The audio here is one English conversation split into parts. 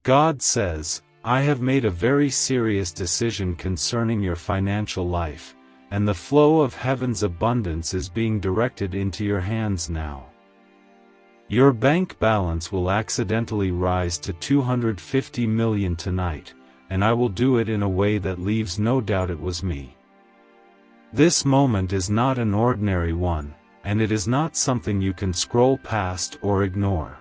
God says, I have made a very serious decision concerning your financial life, and the flow of heaven's abundance is being directed into your hands now. Your bank balance will accidentally rise to $250 million tonight, and I will do it in a way that leaves no doubt it was me. This moment is not an ordinary one, and it is not something you can scroll past or ignore.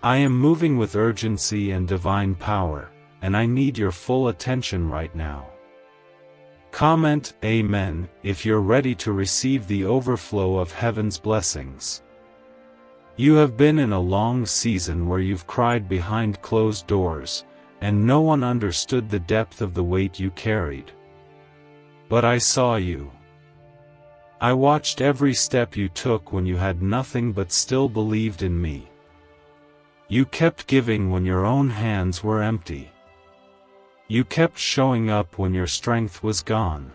I am moving with urgency and divine power, and I need your full attention right now. Comment Amen if you're ready to receive the overflow of heaven's blessings. You have been in a long season where you've cried behind closed doors, and no one understood the depth of the weight you carried. But I saw you. I watched every step you took when you had nothing but still believed in me. You kept giving when your own hands were empty. You kept showing up when your strength was gone.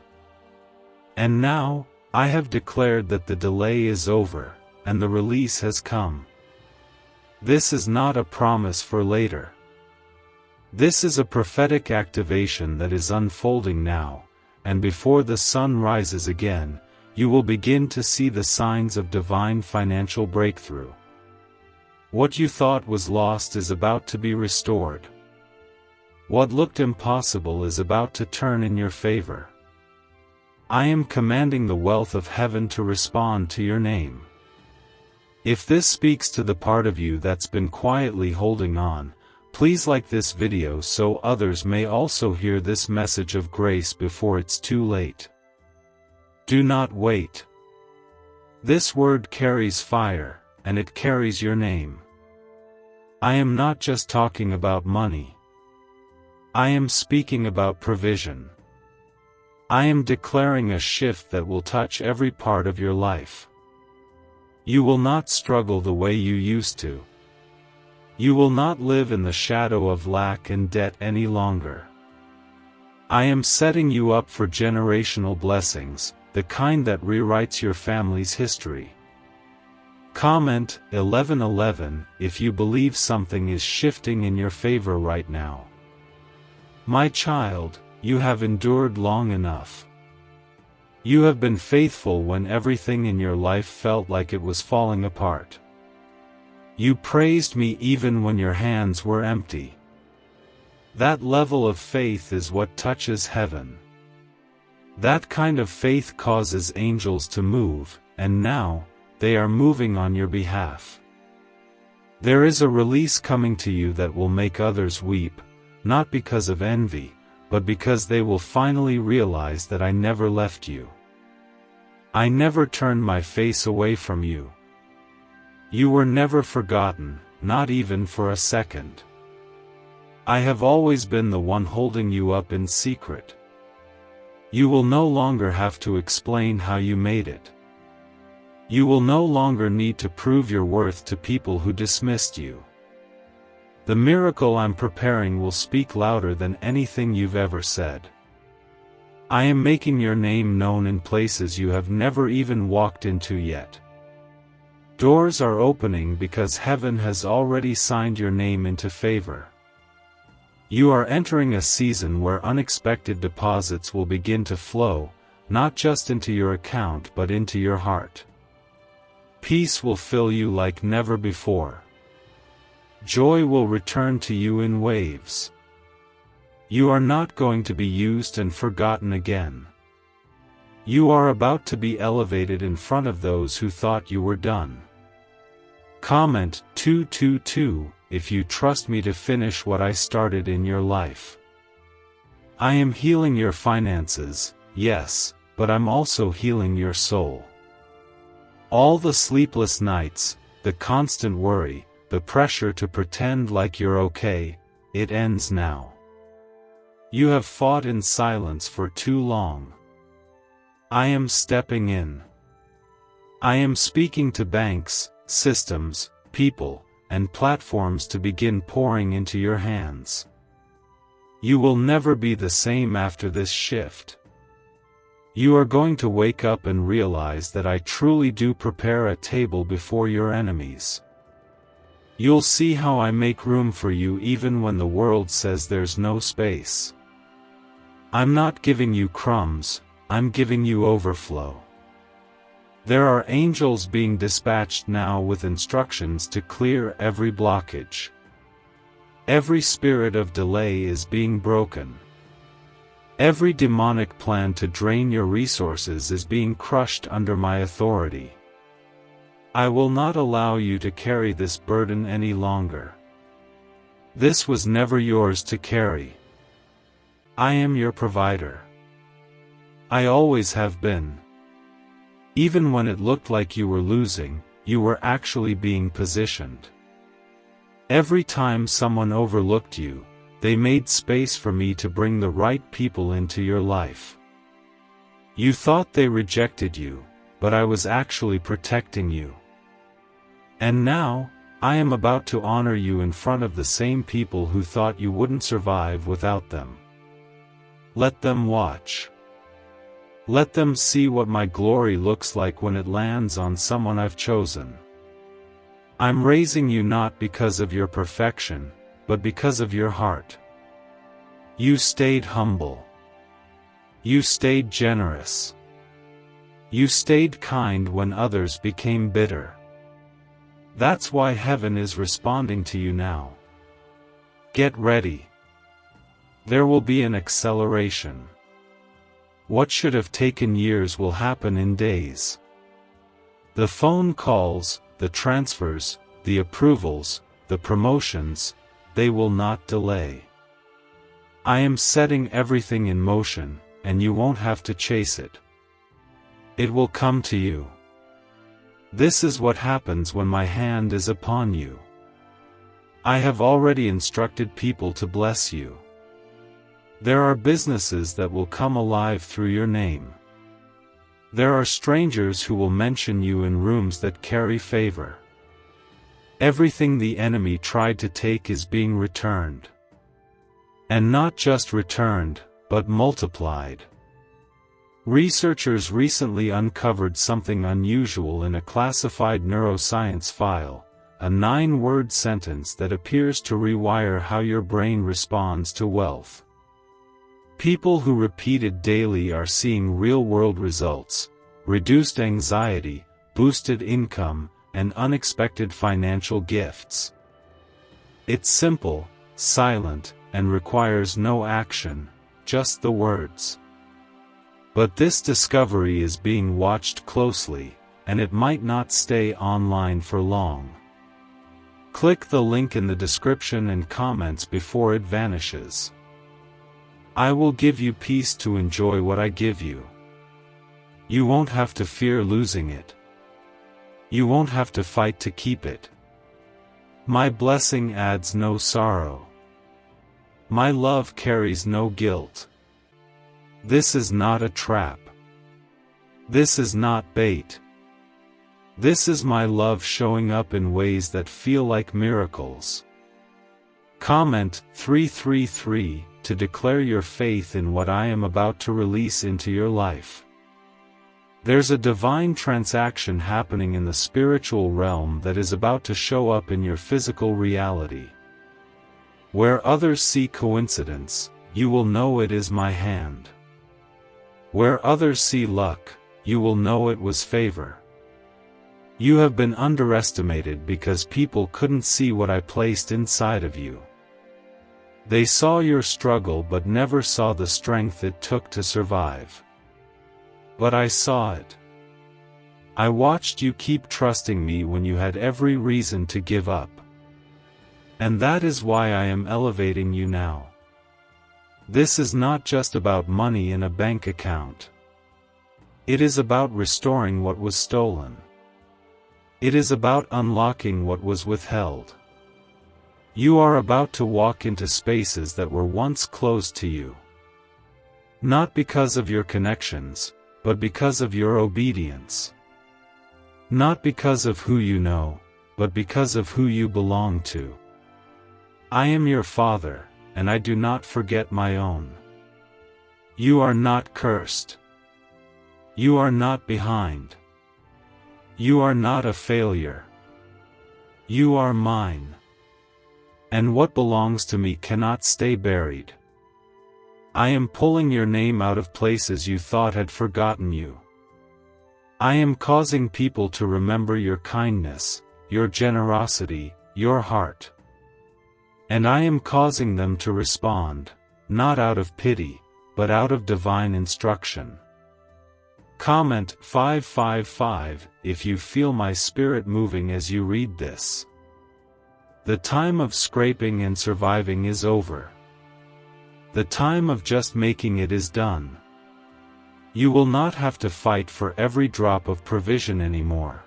And now, I have declared that the delay is over, and the release has come. This is not a promise for later. This is a prophetic activation that is unfolding now, and before the sun rises again, you will begin to see the signs of divine financial breakthrough. What you thought was lost is about to be restored. What looked impossible is about to turn in your favor. I am commanding the wealth of heaven to respond to your name. If this speaks to the part of you that's been quietly holding on, please like this video so others may also hear this message of grace before it's too late. Do not wait. This word carries fire, and it carries your name. I am not just talking about money. I am speaking about provision. I am declaring a shift that will touch every part of your life. You will not struggle the way you used to. You will not live in the shadow of lack and debt any longer. I am setting you up for generational blessings, the kind that rewrites your family's history. Comment 1111 if you believe something is shifting in your favor right now. My child, you have endured long enough. You have been faithful when everything in your life felt like it was falling apart. You praised me even when your hands were empty. That level of faith is what touches heaven. That kind of faith causes angels to move, and now, they are moving on your behalf. There is a release coming to you that will make others weep, not because of envy, but because they will finally realize that I never left you. I never turned my face away from you. You were never forgotten, not even for a second. I have always been the one holding you up in secret. You will no longer have to explain how you made it. You will no longer need to prove your worth to people who dismissed you. The miracle I'm preparing will speak louder than anything you've ever said. I am making your name known in places you have never even walked into yet. Doors are opening because heaven has already signed your name into favor. You are entering a season where unexpected deposits will begin to flow, not just into your account but into your heart. Peace will fill you like never before. Joy will return to you in waves. You are not going to be used and forgotten again. You are about to be elevated in front of those who thought you were done. Comment 222 if you trust me to finish what I started in your life. I am healing your finances, yes, but I'm also healing your soul. All the sleepless nights, the constant worry, the pressure to pretend like you're okay, it ends now. You have fought in silence for too long. I am stepping in. I am speaking to banks, systems, people, and platforms to begin pouring into your hands. You will never be the same after this shift. You are going to wake up and realize that I truly do prepare a table before your enemies. You'll see how I make room for you even when the world says there's no space. I'm not giving you crumbs, I'm giving you overflow. There are angels being dispatched now with instructions to clear every blockage. Every spirit of delay is being broken. Every demonic plan to drain your resources is being crushed under my authority. I will not allow you to carry this burden any longer. This was never yours to carry. I am your provider. I always have been. Even when it looked like you were losing, you were actually being positioned. Every time someone overlooked you, they made space for me to bring the right people into your life. You thought they rejected you, but I was actually protecting you. And now, I am about to honor you in front of the same people who thought you wouldn't survive without them. Let them watch. Let them see what my glory looks like when it lands on someone I've chosen. I'm raising you not because of your perfection, but because of your heart. You stayed humble. You stayed generous. You stayed kind when others became bitter. That's why heaven is responding to you now. Get ready. There will be an acceleration. What should have taken years will happen in days. The phone calls, the transfers, the approvals, the promotions, they will not delay. I am setting everything in motion, and you won't have to chase it. It will come to you. This is what happens when my hand is upon you. I have already instructed people to bless you. There are businesses that will come alive through your name. There are strangers who will mention you in rooms that carry favor. Everything the enemy tried to take is being returned. And not just returned, but multiplied. Researchers recently uncovered something unusual in a classified neuroscience file, a 9-word sentence that appears to rewire how your brain responds to wealth. People who repeat it daily are seeing real-world results, reduced anxiety, boosted income, and unexpected financial gifts. It's simple, silent, and requires no action, just the words. But this discovery is being watched closely, and it might not stay online for long. Click the link in the description and comments before it vanishes. I will give you peace to enjoy what I give you. You won't have to fear losing it. You won't have to fight to keep it. My blessing adds no sorrow. My love carries no guilt. This is not a trap. This is not bait. This is my love showing up in ways that feel like miracles. Comment 333 to declare your faith in what I am about to release into your life. There's a divine transaction happening in the spiritual realm that is about to show up in your physical reality. Where others see coincidence, you will know it is my hand. Where others see luck, you will know it was favor. You have been underestimated because people couldn't see what I placed inside of you. They saw your struggle but never saw the strength it took to survive. But I saw it. I watched you keep trusting me when you had every reason to give up. And that is why I am elevating you now. This is not just about money in a bank account. It is about restoring what was stolen. It is about unlocking what was withheld. You are about to walk into spaces that were once closed to you. Not because of your connections, but because of your obedience. Not because of who you know, but because of who you belong to. I am your Father, and I do not forget my own. You are not cursed. You are not behind. You are not a failure. You are mine. And what belongs to me cannot stay buried. I am pulling your name out of places you thought had forgotten you. I am causing people to remember your kindness, your generosity, your heart. And I am causing them to respond, not out of pity, but out of divine instruction. Comment 555 if you feel my spirit moving as you read this. The time of scraping and surviving is over. The time of just making it is done. You will not have to fight for every drop of provision anymore.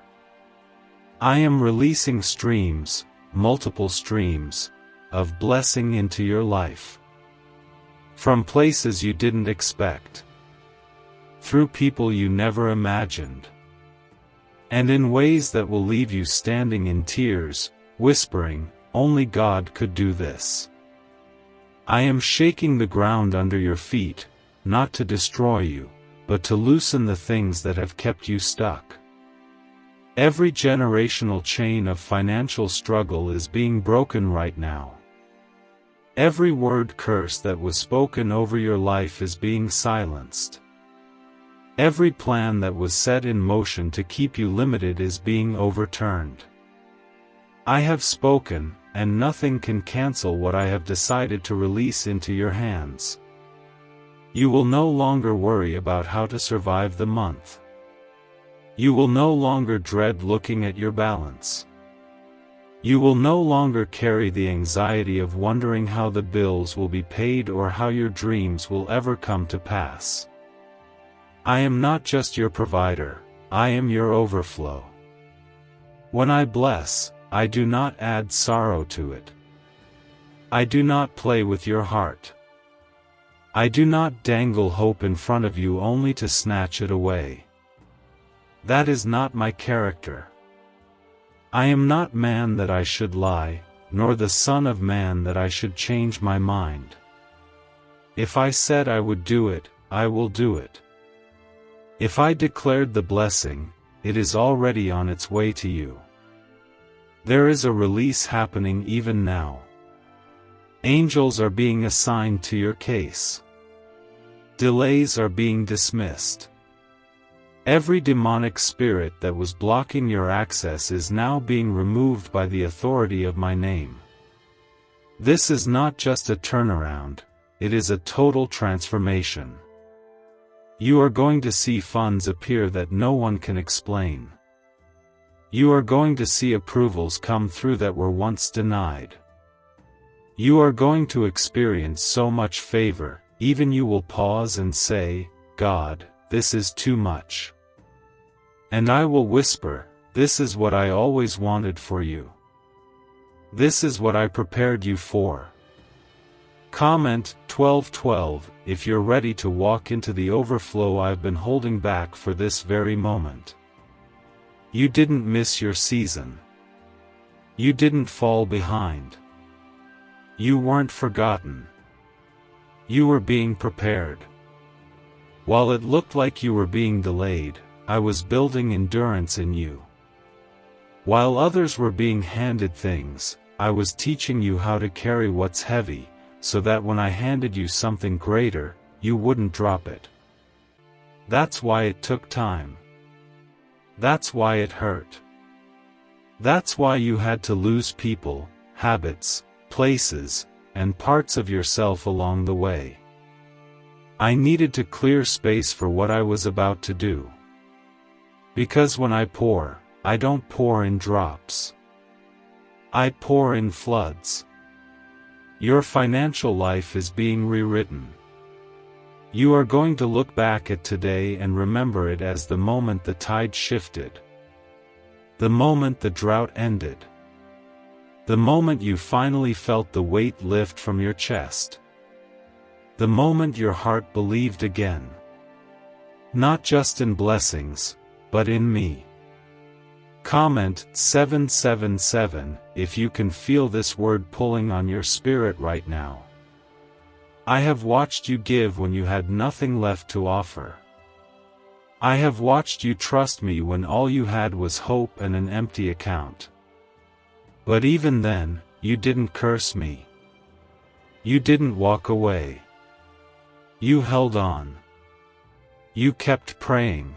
I am releasing streams, multiple streams, of blessing into your life. From places you didn't expect. Through people you never imagined. And in ways that will leave you standing in tears, whispering, only God could do this. I am shaking the ground under your feet, not to destroy you, but to loosen the things that have kept you stuck. Every generational chain of financial struggle is being broken right now. Every word curse that was spoken over your life is being silenced. Every plan that was set in motion to keep you limited is being overturned. I have spoken, and nothing can cancel what I have decided to release into your hands. You will no longer worry about how to survive the month. You will no longer dread looking at your balance. You will no longer carry the anxiety of wondering how the bills will be paid or how your dreams will ever come to pass. I am not just your provider, I am your overflow. When I bless, I do not add sorrow to it. I do not play with your heart. I do not dangle hope in front of you only to snatch it away. That is not my character. I am not man that I should lie, nor the Son of Man that I should change my mind. If I said I would do it, I will do it. If I declared the blessing, it is already on its way to you. There is a release happening even now. Angels are being assigned to your case. Delays are being dismissed. Every demonic spirit that was blocking your access is now being removed by the authority of my name. This is not just a turnaround, it is a total transformation. You are going to see funds appear that no one can explain. You are going to see approvals come through that were once denied. You are going to experience so much favor, even you will pause and say, God, this is too much. And I will whisper, this is what I always wanted for you. This is what I prepared you for. Comment 1212 if you're ready to walk into the overflow I've been holding back for this very moment. You didn't miss your season. You didn't fall behind. You weren't forgotten. You were being prepared. While it looked like you were being delayed, I was building endurance in you. While others were being handed things, I was teaching you how to carry what's heavy, so that when I handed you something greater, you wouldn't drop it. That's why it took time. That's why it hurt. That's why you had to lose people, habits, places, and parts of yourself along the way. I needed to clear space for what I was about to do. Because when I pour, I don't pour in drops. I pour in floods. Your financial life is being rewritten. You are going to look back at today and remember it as the moment the tide shifted. The moment the drought ended. The moment you finally felt the weight lift from your chest. The moment your heart believed again. Not just in blessings, but in me. Comment 777 if you can feel this word pulling on your spirit right now. I have watched you give when you had nothing left to offer. I have watched you trust me when all you had was hope and an empty account. But even then, you didn't curse me. You didn't walk away. You held on. You kept praying.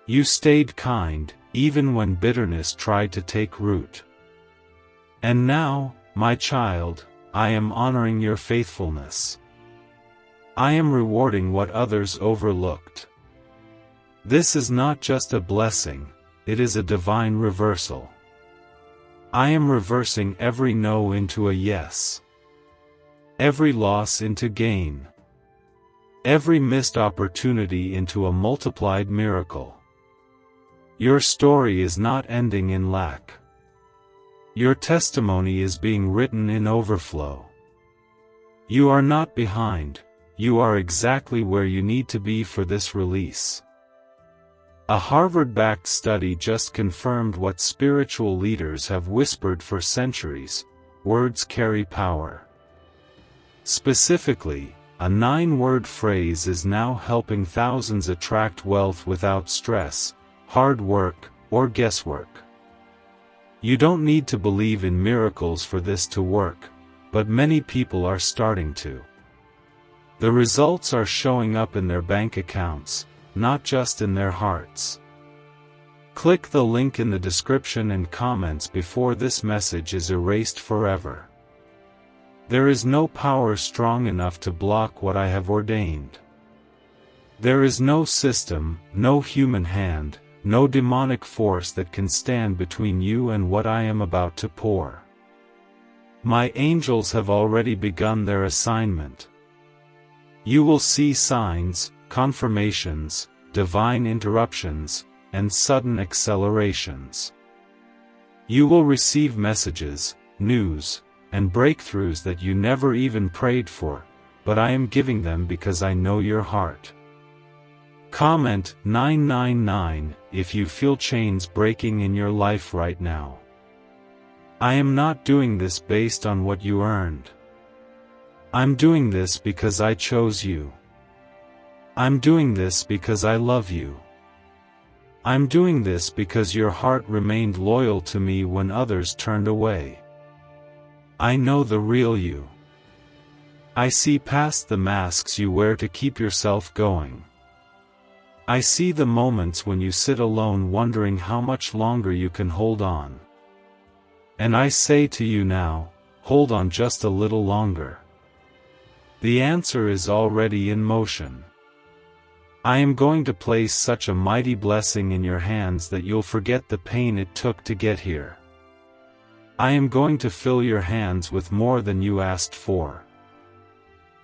You stayed kind, even when bitterness tried to take root. And now, my child, I am honoring your faithfulness. I am rewarding what others overlooked. This is not just a blessing, it is a divine reversal. I am reversing every no into a yes. Every loss into gain. Every missed opportunity into a multiplied miracle. Your story is not ending in lack. Your testimony is being written in overflow. You are not behind, you are exactly where you need to be for this release. A Harvard-backed study just confirmed what spiritual leaders have whispered for centuries: words carry power. Specifically, a 9-word phrase is now helping thousands attract wealth without stress, hard work, or guesswork. You don't need to believe in miracles for this to work, but many people are starting to. The results are showing up in their bank accounts, not just in their hearts. Click the link in the description and comments before this message is erased forever. There is no power strong enough to block what I have ordained. There is no system, no human hand, no demonic force that can stand between you and what I am about to pour. My angels have already begun their assignment. You will see signs, confirmations, divine interruptions, and sudden accelerations. You will receive messages, news, and breakthroughs that you never even prayed for, but I am giving them because I know your heart. Comment 999 if you feel chains breaking in your life right now. I am not doing this based on what you earned. I'm doing this because I chose you. I'm doing this because I love you. I'm doing this because your heart remained loyal to me when others turned away. I know the real you. I see past the masks you wear to keep yourself going. I see the moments when you sit alone wondering how much longer you can hold on. And I say to you now, hold on just a little longer. The answer is already in motion. I am going to place such a mighty blessing in your hands that you'll forget the pain it took to get here. I am going to fill your hands with more than you asked for.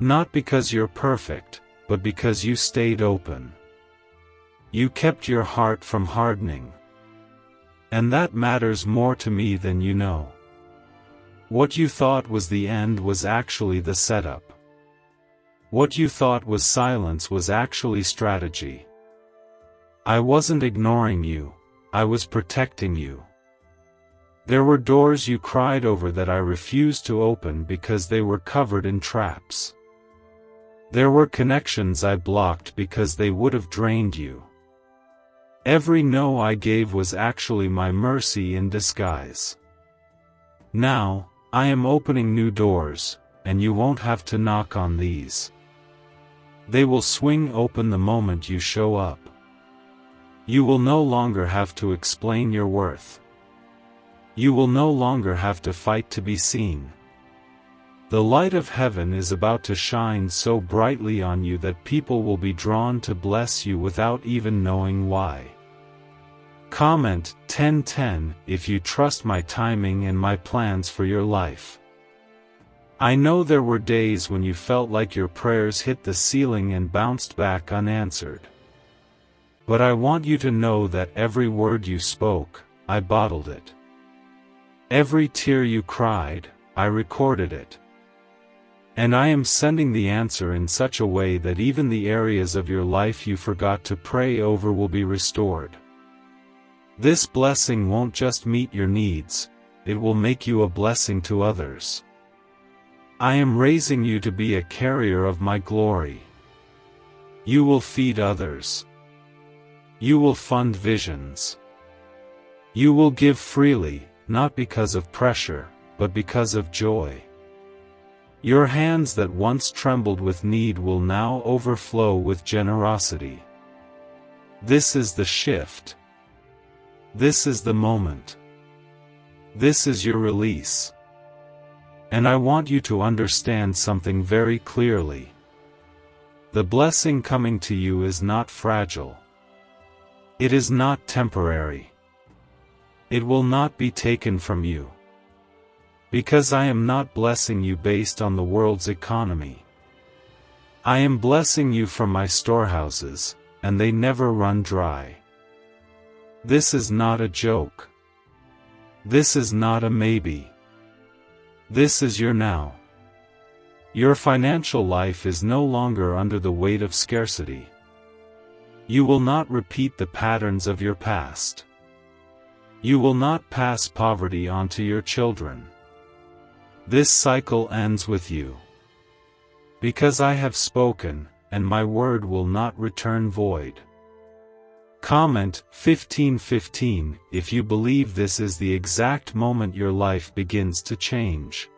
Not because you're perfect, but because you stayed open. You kept your heart from hardening. And that matters more to me than you know. What you thought was the end was actually the setup. What you thought was silence was actually strategy. I wasn't ignoring you, I was protecting you. There were doors you cried over that I refused to open because they were covered in traps. There were connections I blocked because they would have drained you. Every no I gave was actually my mercy in disguise. Now, I am opening new doors, and you won't have to knock on these. They will swing open the moment you show up. You will no longer have to explain your worth. You will no longer have to fight to be seen. The light of heaven is about to shine so brightly on you that people will be drawn to bless you without even knowing why. Comment 1010 if you trust my timing and my plans for your life. I know there were days when you felt like your prayers hit the ceiling and bounced back unanswered. But I want you to know that every word you spoke, I bottled it. Every tear you cried, I recorded it. And I am sending the answer in such a way that even the areas of your life you forgot to pray over will be restored. This blessing won't just meet your needs, it will make you a blessing to others. I am raising you to be a carrier of my glory. You will feed others. You will fund visions. You will give freely, not because of pressure, but because of joy. Your hands that once trembled with need will now overflow with generosity. This is the shift. This is the moment. This is your release. And I want you to understand something very clearly. The blessing coming to you is not fragile. It is not temporary. It will not be taken from you. Because I am not blessing you based on the world's economy. I am blessing you from my storehouses, and they never run dry. This is not a joke. This is not a maybe. This is your now. Your financial life is no longer under the weight of scarcity. You will not repeat the patterns of your past. You will not pass poverty on to your children. This cycle ends with you. Because I have spoken, and my word will not return void. Comment 1515 if you believe this is the exact moment your life begins to change.